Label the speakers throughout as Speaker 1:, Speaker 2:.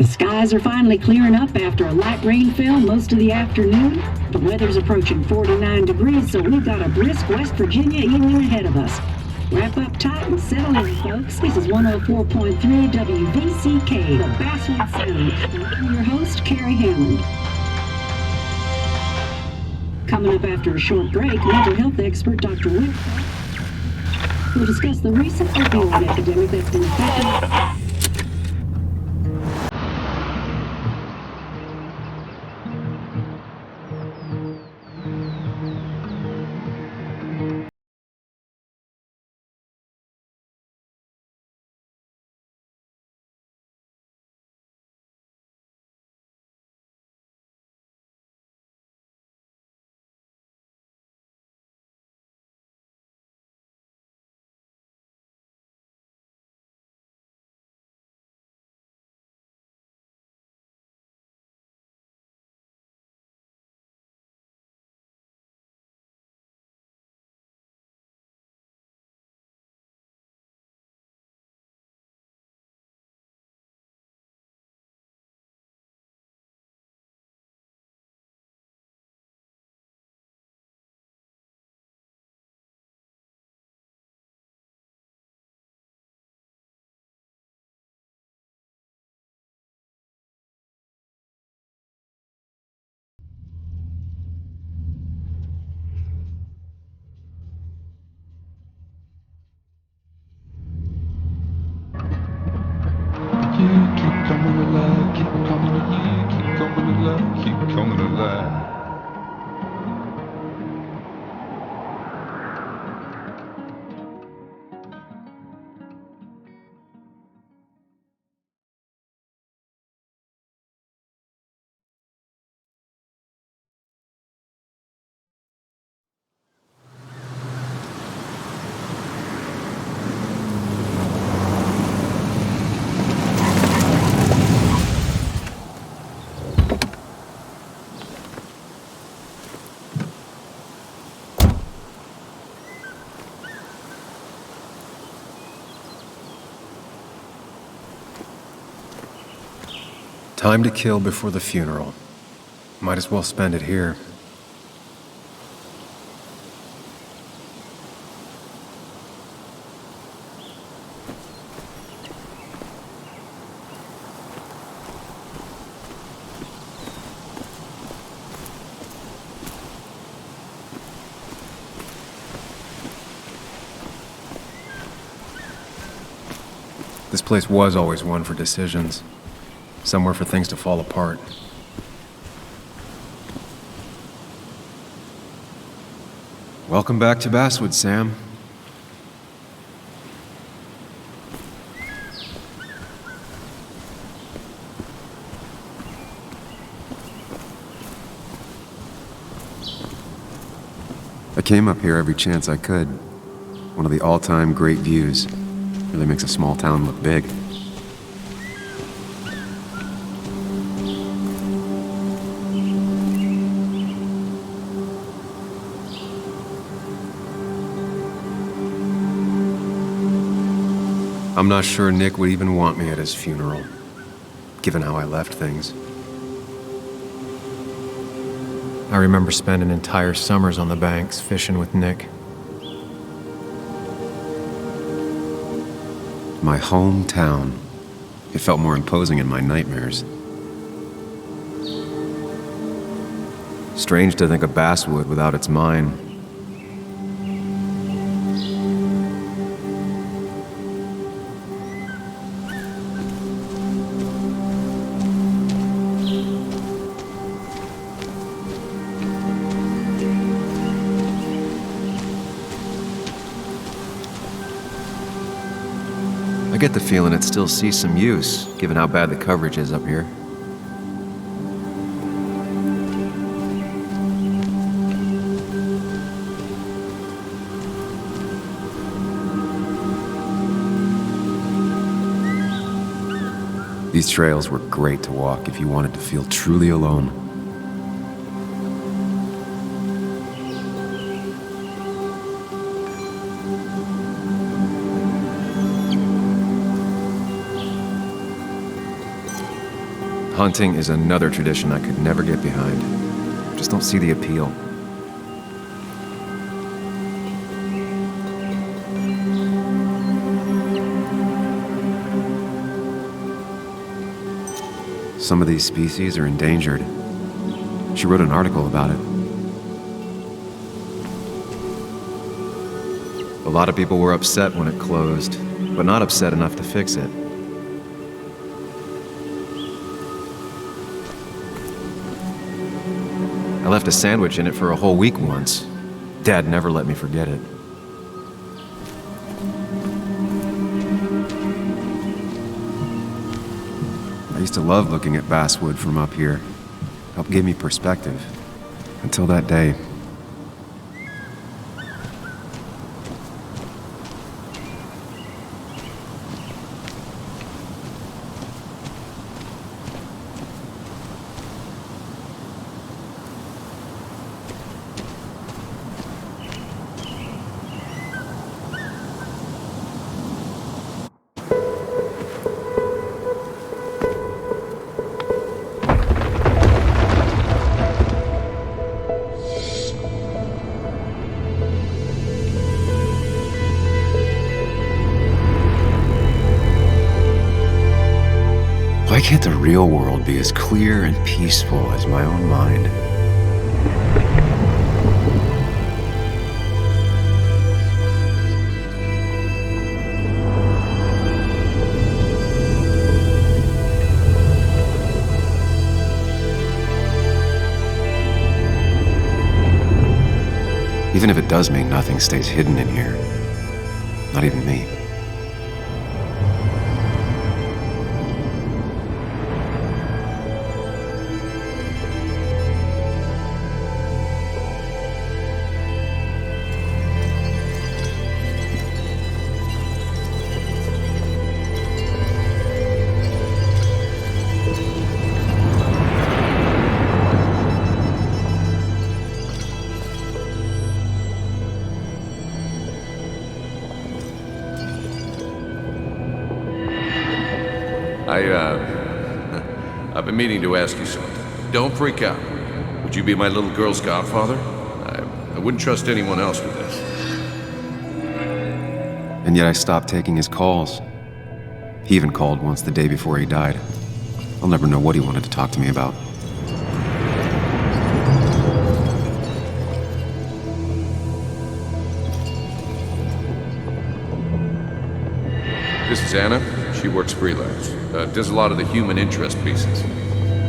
Speaker 1: The skies are finally clearing up after a light rainfall most of the afternoon. The weather's approaching 49 degrees, so we've got a brisk West Virginia evening ahead of us. Wrap up tight and settle in, folks. This is 104.3 WVCK, the Basswood Sound. And I'm your host, Carrie Hammond. Coming up after a short break, mental health expert Dr. Wick will discuss the recent opioid epidemic that's been affecting...
Speaker 2: Keep coming alive.
Speaker 3: Time to kill before the funeral. Might as well spend it here. This place was always one for decisions. Somewhere for things to fall apart. Welcome back to Basswood, Sam. I came up here every chance I could. One of the all-time great views. Really makes a small town look big. I'm not sure Nick would even want me at his funeral, given how I left things. I remember spending entire summers on the banks fishing with Nick. My hometown. It felt more imposing in my nightmares. Strange to think of Basswood without its mine. I get the feeling it still sees some use, given how bad the coverage is up here. These trails were great to walk if you wanted to feel truly alone. Hunting is another tradition I could never get behind. Just don't see the appeal. Some of these species are endangered. She wrote an article about it. A lot of people were upset when it closed, but not upset enough to fix it. I left a sandwich in it for a whole week once. Dad never let me forget it. I used to love looking at basswood from up here. Helped give me perspective. Until that day. Why can't the real world be as clear and peaceful as my own mind? Even if it does mean nothing stays hidden in here. Not even me.
Speaker 4: I've been meaning to ask you something. Don't freak out. Would you be my little girl's godfather? I wouldn't trust anyone else with this.
Speaker 3: And yet I stopped taking his calls. He even called once the day before he died. I'll never know what he wanted to talk to me about.
Speaker 4: This is Anna. She works freelance. Does a lot of the human interest pieces.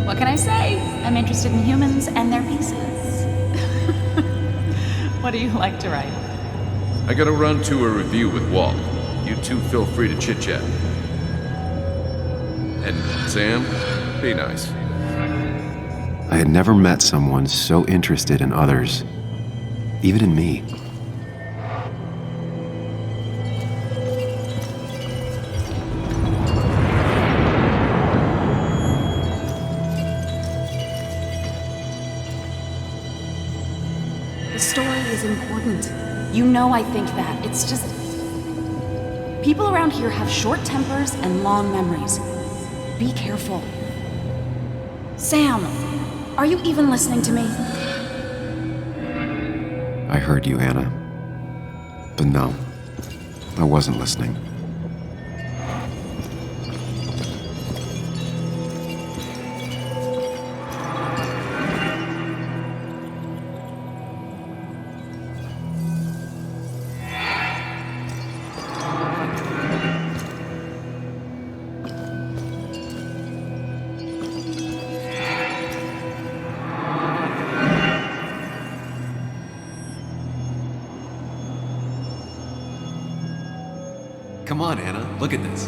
Speaker 5: What can I say? I'm interested in humans and their pieces. What do you like to write?
Speaker 4: I gotta run to a review with Walt. You two feel free to chit-chat. And Sam, be nice.
Speaker 3: I had never met someone so interested in others, even in me.
Speaker 5: The story is important. You know I think that. It's just... people around here have short tempers and long memories. Be careful. Sam, are you even listening to me?
Speaker 3: I heard you, Anna. But no, I wasn't listening. Come on, Anna, look at this.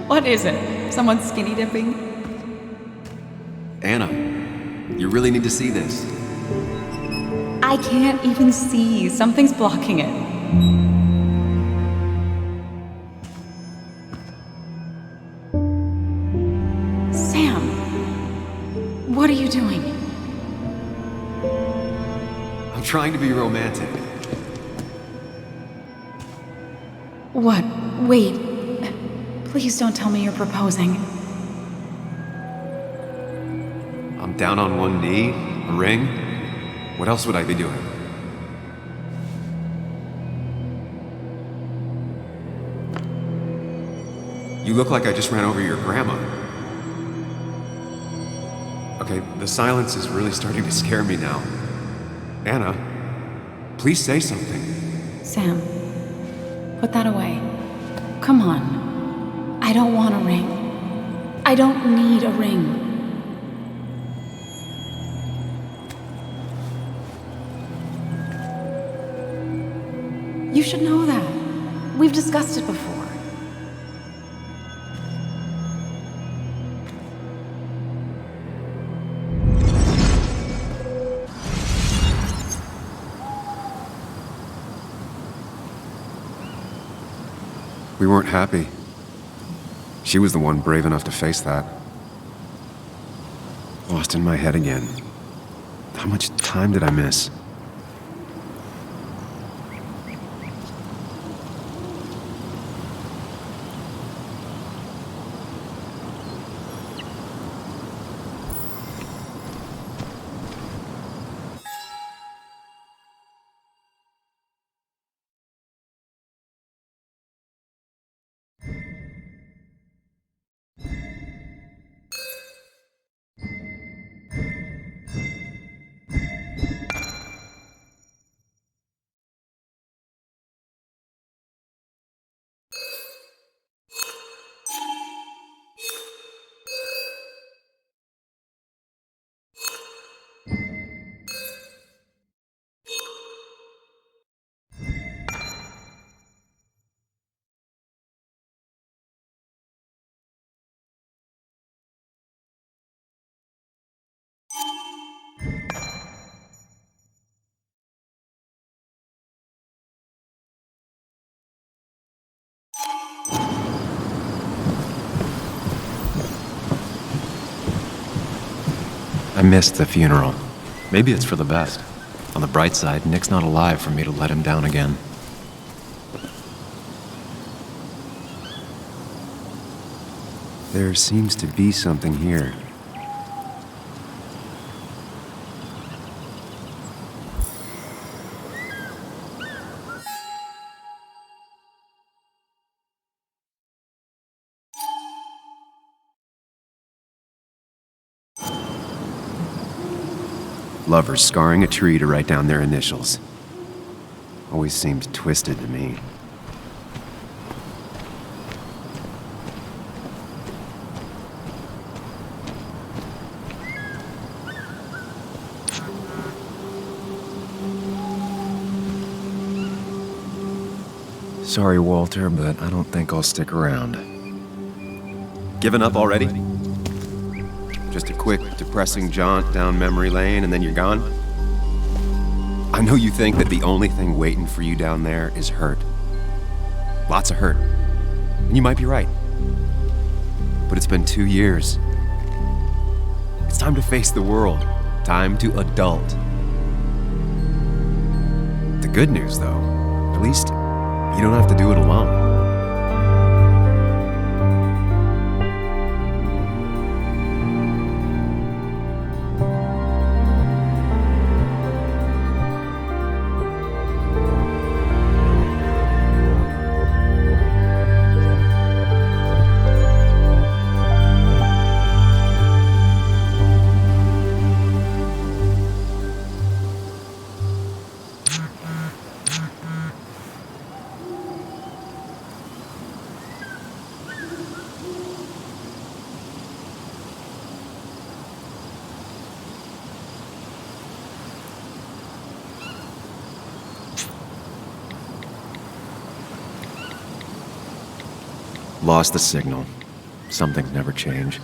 Speaker 5: What is it? Someone skinny dipping?
Speaker 3: Anna, you really need to see this.
Speaker 5: I can't even see. Something's blocking it. Sam, what are you doing?
Speaker 3: I'm trying to be romantic.
Speaker 5: What? Wait. Please don't tell me you're proposing.
Speaker 3: I'm down on one knee, a ring. What else would I be doing? You look like I just ran over your grandma. Okay, the silence is really starting to scare me now. Anna, please say something.
Speaker 5: Sam, put that away. Come on. I don't want a ring. I don't need a ring. You should know that. We've discussed it before.
Speaker 3: We weren't happy. She was the one brave enough to face that. Lost in my head again. How much time did I miss? I missed the funeral. Maybe it's for the best. On the bright side, Nick's not alive for me to let him down again. There seems to be something here. Lovers scarring a tree to write down their initials. Always seemed twisted to me. Sorry, Walter, but I don't think I'll stick around. Given up already? Just a quick, depressing jaunt down memory lane and then you're gone? I know you think that the only thing waiting for you down there is hurt. Lots of hurt. And you might be right. But it's been 2 years. It's time to face the world. Time to adult. The good news, though, at least you don't have to do it alone. Lost the signal. Some things never change.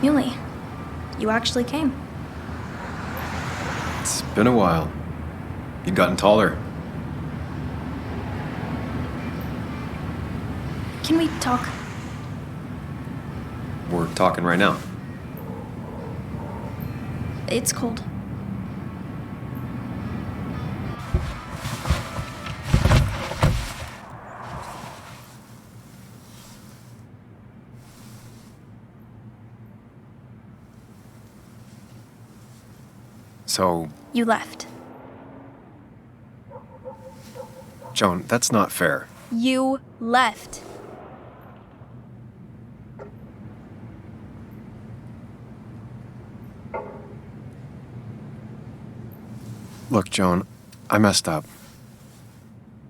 Speaker 6: Muley, you actually came.
Speaker 3: It's been a while. You've gotten taller.
Speaker 6: Can we talk?
Speaker 3: We're talking right now.
Speaker 6: It's cold.
Speaker 3: So,
Speaker 6: You left.
Speaker 3: Joan, that's not fair.
Speaker 6: You left.
Speaker 3: Look, Joan, I messed up.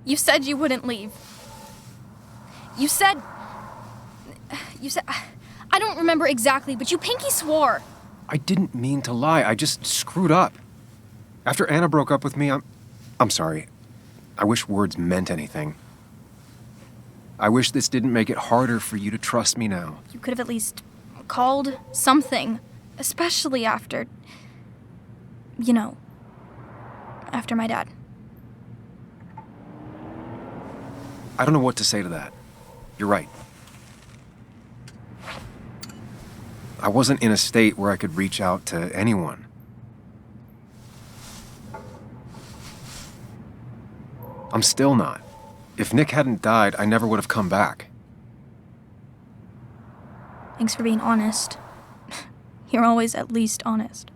Speaker 6: You said you wouldn't leave. You said... I don't remember exactly, but you pinky swore.
Speaker 3: I didn't mean to lie. I just screwed up. After Anna broke up with me, I'm sorry. I wish words meant anything. I wish this didn't make it harder for you to trust me now.
Speaker 6: You could have at least called something, especially after... You know, after my dad.
Speaker 3: I don't know what to say to that. You're right. I wasn't in a state where I could reach out to anyone. I'm still not. If Nick hadn't died, I never would have come back.
Speaker 6: Thanks for being honest. You're always at least honest.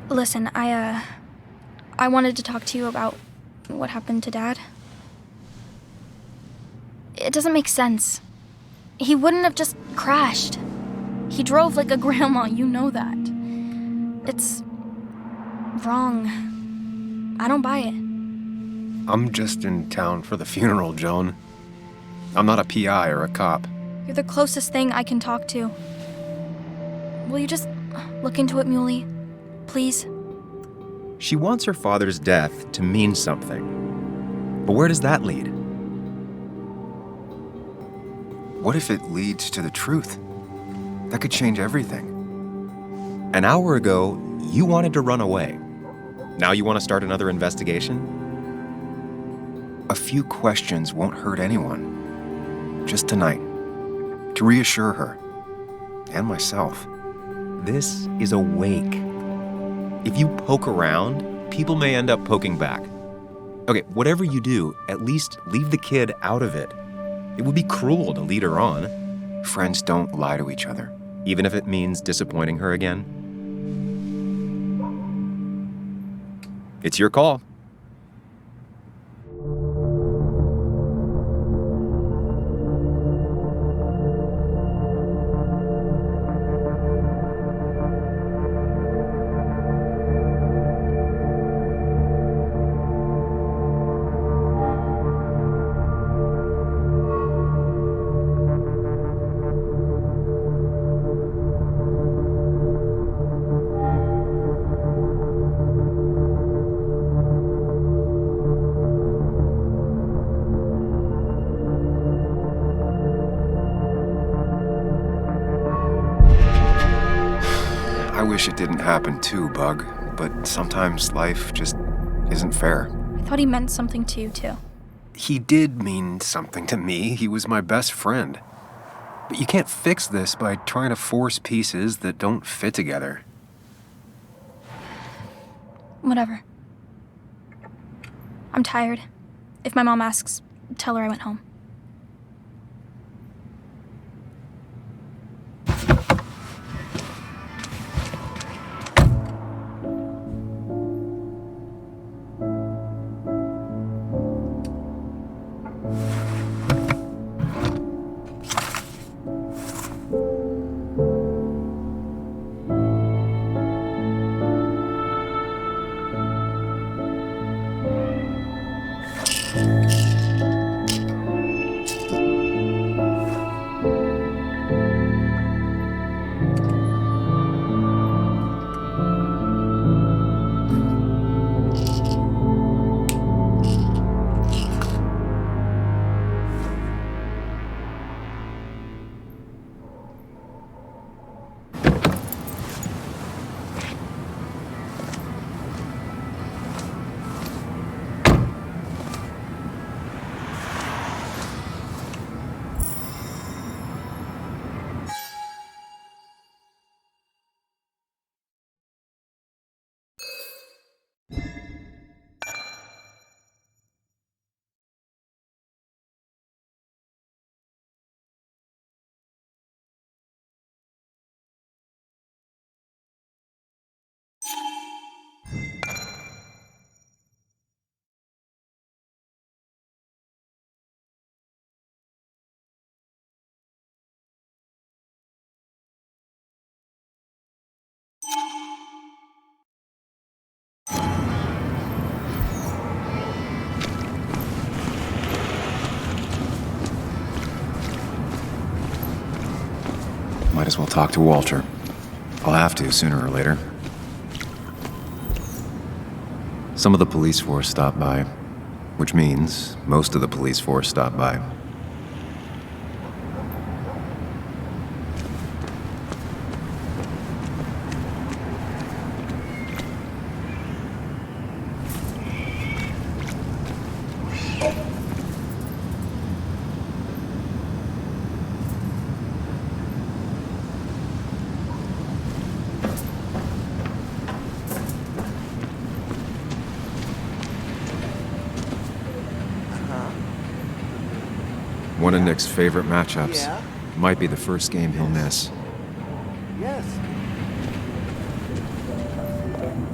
Speaker 6: Listen, I wanted to talk to you about what happened to Dad. It doesn't make sense. He wouldn't have just crashed. He drove like a grandma, you know that. It's wrong. I don't buy it.
Speaker 3: I'm just in town for the funeral, Joan. I'm not a PI or a cop.
Speaker 6: You're the closest thing I can talk to. Will you just look into it, Muley? Please?
Speaker 3: She wants her father's death to mean something. But where does that lead? What if it leads to the truth? That could change everything. An hour ago, you wanted to run away. Now you want to start another investigation? A few questions won't hurt anyone. Just tonight. To reassure her. And myself. This is a wake. If you poke around, people may end up poking back. Okay, whatever you do, at least leave the kid out of it. It would be cruel to lead her on. Friends don't lie to each other, even if it means disappointing her again. It's your call. I wish it didn't happen too, Bug, but sometimes life just isn't fair.
Speaker 6: I thought he meant something to you, too.
Speaker 3: He did mean something to me. He was my best friend. But you can't fix this by trying to force pieces that don't fit together.
Speaker 6: Whatever. I'm tired. If my mom asks, tell her I went home.
Speaker 3: Might as well talk to Walter. I'll have to sooner or later. Some of the police force stopped by, which means most of the police force stopped by. One of Nick's favorite matchups.
Speaker 7: Yeah?
Speaker 3: Might be the first game he'll miss.
Speaker 7: Yes.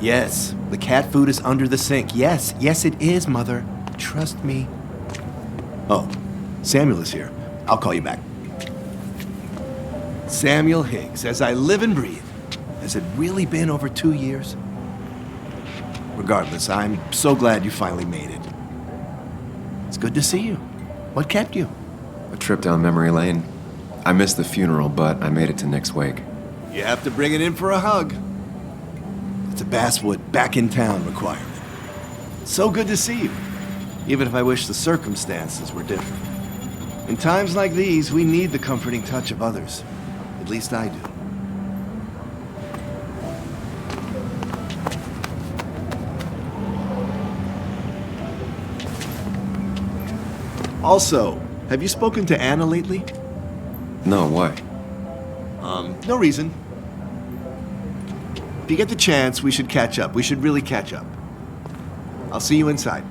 Speaker 7: Yes, the cat food is under the sink. Yes, yes it is, Mother. Trust me. Oh, Samuel is here. I'll call you back. Samuel Higgs, as I live and breathe. Has it really been over 2 years? Regardless, I'm so glad you finally made it. It's good to see you. What kept you?
Speaker 3: A trip down memory lane. I missed the funeral, but I made it to Nick's wake.
Speaker 7: You have to bring it in for a hug. It's a Basswood back in town requirement. So good to see you, even if I wish the circumstances were different. In times like these, we need the comforting touch of others. At least I do. Also, have you spoken to Anna lately?
Speaker 3: No, why?
Speaker 7: No reason. If you get the chance, we should catch up. We should really catch up. I'll see you inside.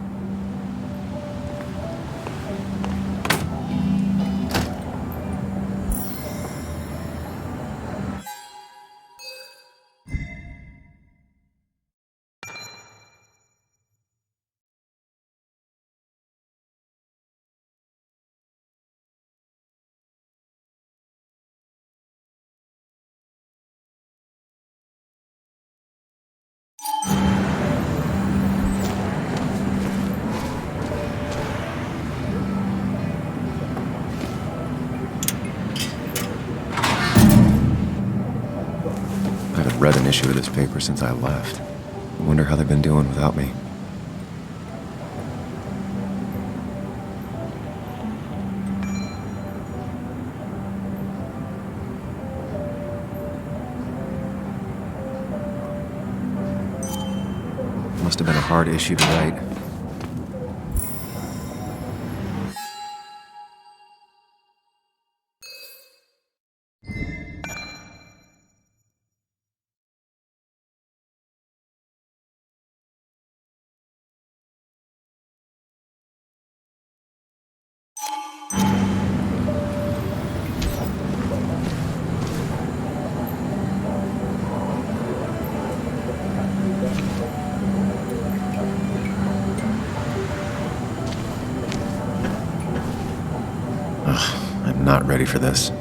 Speaker 3: I haven't read an issue of this paper since I left. I wonder how they've been doing without me. Must have been a hard issue to write. I'm not ready for this.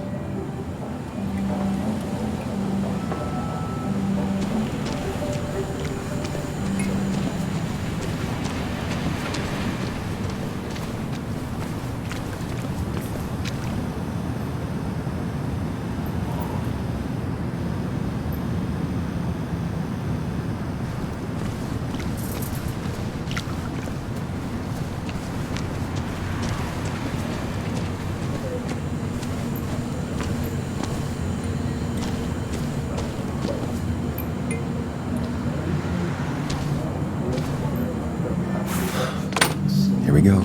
Speaker 3: Here we go.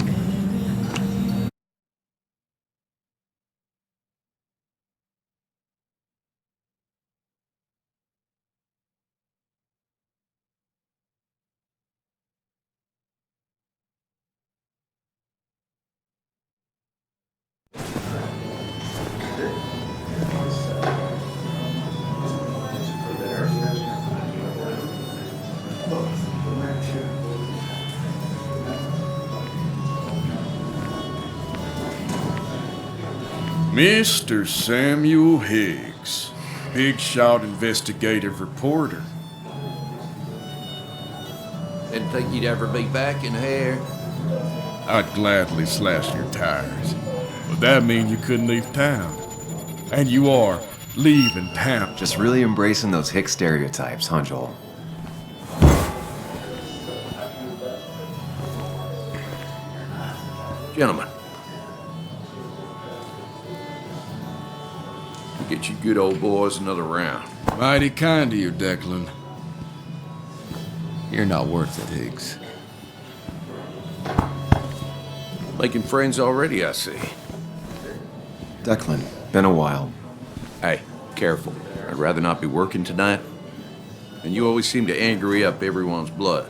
Speaker 8: Mr. Samuel Higgs, Big Shot investigative reporter.
Speaker 4: Didn't think you'd ever be back in here.
Speaker 8: I'd gladly slash your tires, but that mean you couldn't leave town. And you are leaving town.
Speaker 3: Just really embracing those hick stereotypes, huh, Joel?
Speaker 4: Gentlemen. Get you good old boys another round.
Speaker 8: Mighty kind of you, Declan.
Speaker 9: You're not worth it, Higgs.
Speaker 4: Making friends already, I see.
Speaker 3: Declan, been a while.
Speaker 4: Hey, careful. I'd rather not be working tonight. And you always seem to angry up everyone's blood.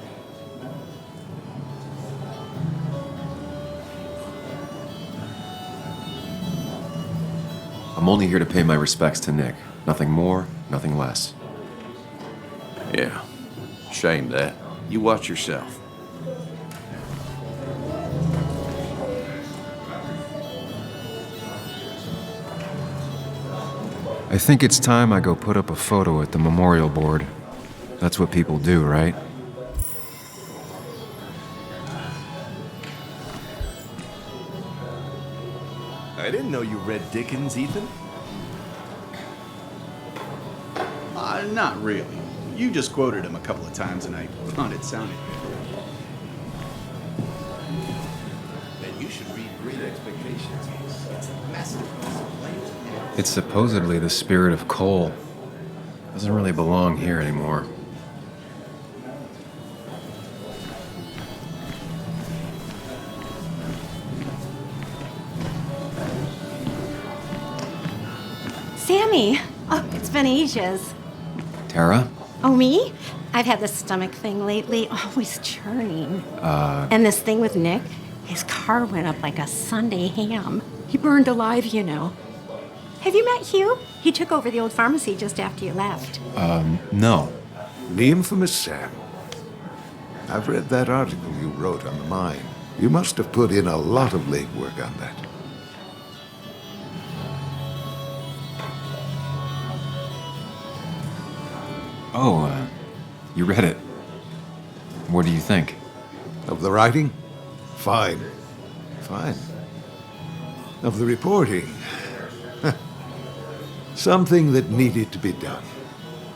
Speaker 3: I'm only here to pay my respects to Nick. Nothing more, nothing less.
Speaker 4: Yeah. Shame that. You watch yourself.
Speaker 3: I think it's time I go put up a photo at the memorial board. That's what people do, right?
Speaker 7: I didn't know you read Dickens, Ethan.
Speaker 10: Not really. You just quoted him a couple of times and I found it sounded good. Then you should read Great Expectations. It's a masterpiece.
Speaker 3: It's supposedly the spirit of coal. Doesn't really belong here anymore.
Speaker 11: Sammy! Oh, it's been ages.
Speaker 3: Tara?
Speaker 11: Oh, me? I've had this stomach thing lately, always churning. And this thing with Nick, his car went up like a Sunday ham. He burned alive, you know. Have you met Hugh? He took over the old pharmacy just after you left.
Speaker 3: No.
Speaker 12: The infamous Sam. I've read that article you wrote on the mine. You must have put in a lot of legwork on that.
Speaker 3: Oh, you read it. What do you think?
Speaker 12: Of the writing? Fine. Fine. Of the reporting? Something that needed to be done.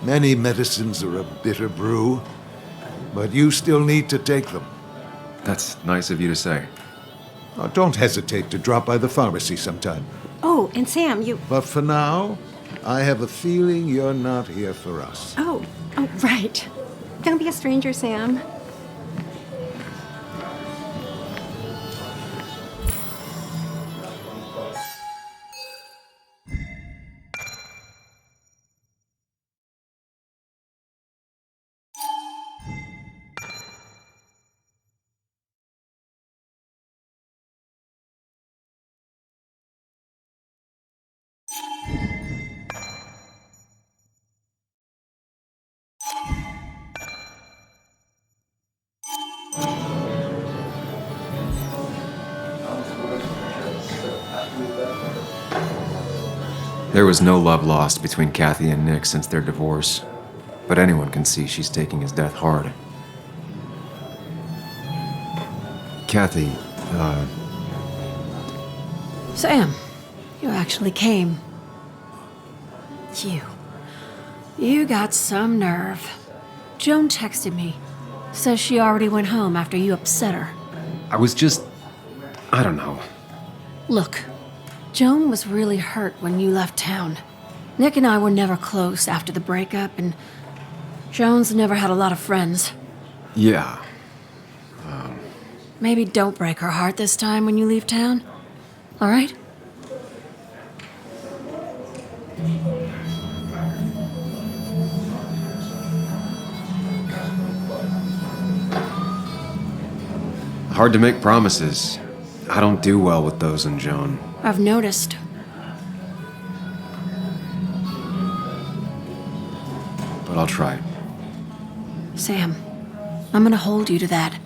Speaker 12: Many medicines are a bitter brew, but you still need to take them.
Speaker 3: That's nice of you to say.
Speaker 12: Now, don't hesitate to drop by the pharmacy sometime.
Speaker 11: Oh, and Sam, you...
Speaker 12: But for now, I have a feeling you're not here for us.
Speaker 11: Oh, right. Don't be a stranger, Sam.
Speaker 3: There was no love lost between Kathy and Nick since their divorce, but anyone can see she's taking his death hard. Kathy,
Speaker 11: Sam, you actually came. You got some nerve. Joan texted me. Says she already went home after you upset her.
Speaker 3: I don't know.
Speaker 11: Look, Joan was really hurt when you left town. Nick and I were never close after the breakup, and Joan's never had a lot of friends.
Speaker 3: Yeah.
Speaker 11: Maybe don't break her heart this time when you leave town. All right?
Speaker 3: Hard to make promises. I don't do well with those in Joan.
Speaker 11: I've noticed.
Speaker 3: But I'll try.
Speaker 11: Sam, I'm gonna hold you to that.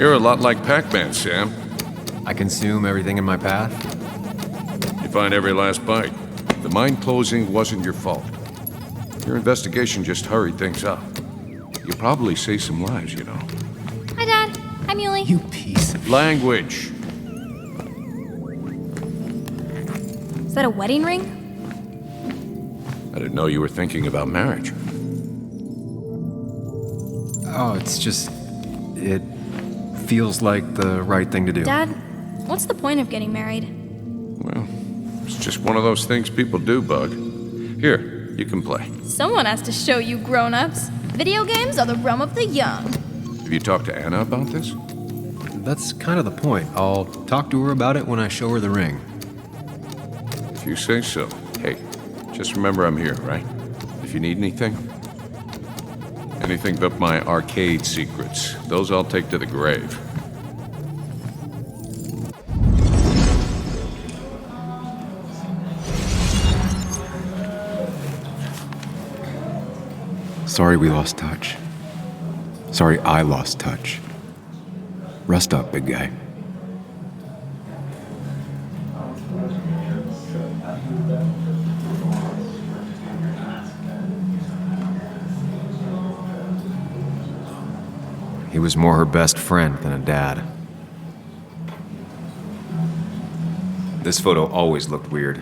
Speaker 4: You're a lot like Pac-Man, Sam.
Speaker 3: I consume everything in my path.
Speaker 4: You find every last bite. The mine closing wasn't your fault. Your investigation just hurried things up. You probably saved some lives, you know.
Speaker 6: Hi, Dad. Hi, Muley.
Speaker 3: You piece of...
Speaker 4: Language.
Speaker 6: Is that a wedding ring?
Speaker 4: I didn't know you were thinking about marriage.
Speaker 3: Oh, it's just... It feels like the right thing to do.
Speaker 6: Dad, what's the point of getting married?
Speaker 4: Well, it's just one of those things people do, Bug. Here, you can play.
Speaker 6: Someone has to show you grown-ups. Video games are the realm of the young.
Speaker 4: Have you talked to Anna about this?
Speaker 3: That's kind of the point. I'll talk to her about it when I show her the ring.
Speaker 4: If you say so. Hey, just remember I'm here, right? If you need anything. Anything but my arcade secrets. Those I'll take to the grave.
Speaker 3: Sorry we lost touch. Sorry I lost touch. Rest up, big guy. He was more her best friend than a dad. This photo always looked weird.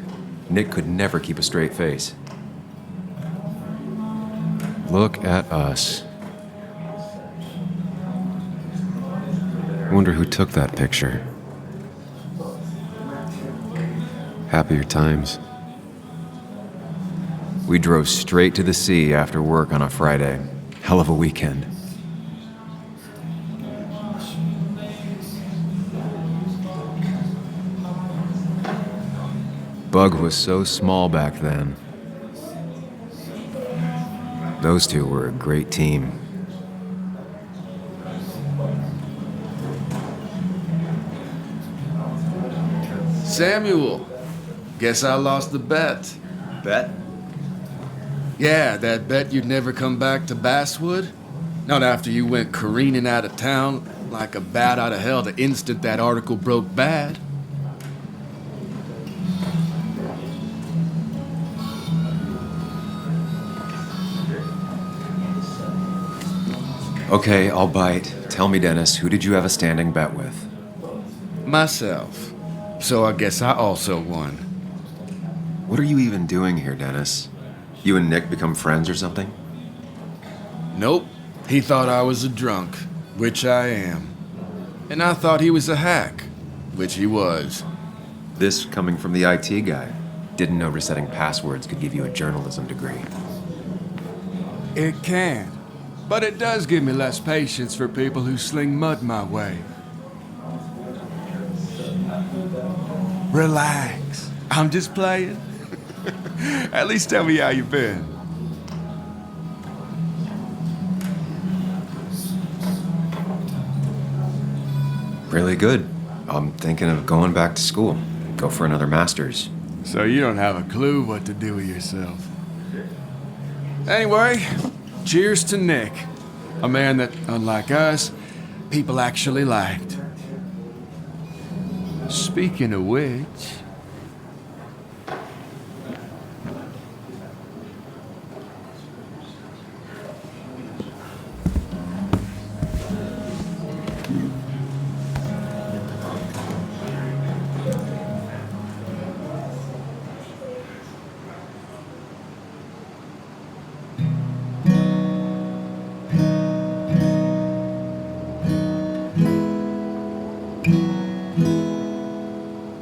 Speaker 3: Nick could never keep a straight face. Look at us. Wonder who took that picture. Happier times. We drove straight to the sea after work on a Friday. Hell of a weekend. Bug was so small back then. Those two were a great team.
Speaker 8: Samuel, guess I lost the bet.
Speaker 7: Bet?
Speaker 8: Yeah, that bet you'd never come back to Basswood? Not after you went careening out of town like a bat out of hell the instant that article broke bad.
Speaker 3: Okay, I'll bite. Tell me, Dennis, who did you have a standing bet with?
Speaker 8: Myself. So I guess I also won.
Speaker 3: What are you even doing here, Dennis? You and Nick become friends or something?
Speaker 8: Nope. He thought I was a drunk, which I am. And I thought he was a hack, which he was.
Speaker 3: This coming from the IT guy. Didn't know resetting passwords could give you a journalism degree.
Speaker 8: It can. But it does give me less patience for people who sling mud my way. Relax. I'm just playing. At least tell me how you been.
Speaker 3: Really good. I'm thinking of going back to school. Go for another master's.
Speaker 8: So you don't have a clue what to do with yourself. Anyway, cheers to Nick. A man that, unlike us, people actually liked. Speaking of which...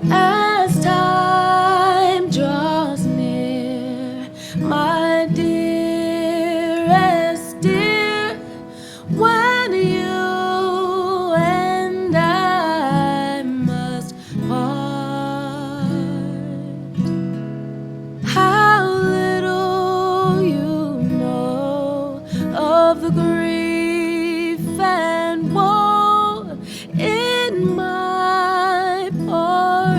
Speaker 9: As time draws near, my dearest dear, when you and I must part, how little you know of the grief and woe in my poor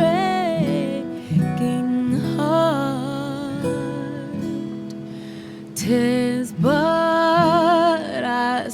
Speaker 9: aching heart. 'Tis but I